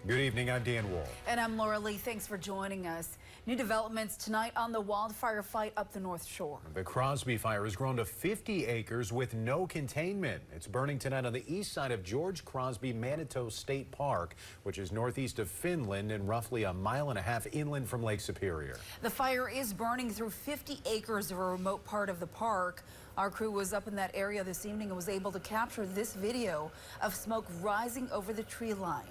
Good evening, I'm Dan Wool. And I'm Laura Lee. Thanks for joining us. New developments tonight on the wildfire fight up the North Shore. The Crosby fire has grown to 50 acres with no containment. It's burning tonight on the east side of George Crosby Manitou State Park, which is northeast of Finland and roughly a mile and a half inland from Lake Superior. The fire is burning through 50 acres of a remote part of the park. Our crew was up in that area this evening and was able to capture this video of smoke rising over the tree line.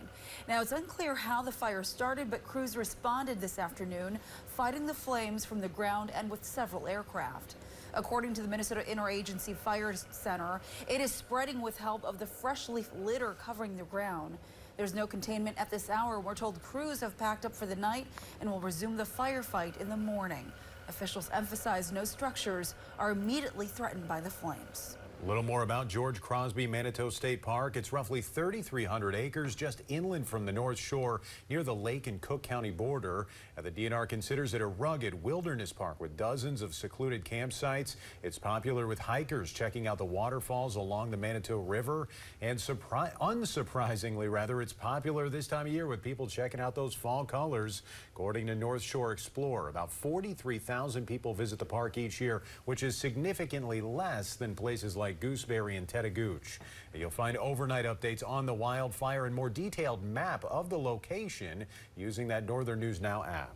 Now, it's unclear how the fire started, but crews responded this afternoon, fighting the flames from the ground and with several aircraft. According to the Minnesota Interagency Fire Center, it is spreading with help of the fresh leaf litter covering the ground. There's no containment at this hour. We're told crews have packed up for the night and will resume the firefight in the morning. Officials emphasize no structures are immediately threatened by the flames. A little more about George Crosby Manitou State Park. It's roughly 3,300 acres just inland from the North Shore near the Lake and Cook County border. The DNR considers it a rugged wilderness park with dozens of secluded campsites. It's popular with hikers checking out the waterfalls along the Manitou River. And unsurprisingly, it's popular this time of year with people checking out those fall colors. According to North Shore Explorer, about 43,000 people visit the park each year, which is significantly less than places like Gooseberry and Tetagooch. You'll find overnight updates on the wildfire and more detailed map of the location using that Northern News Now app.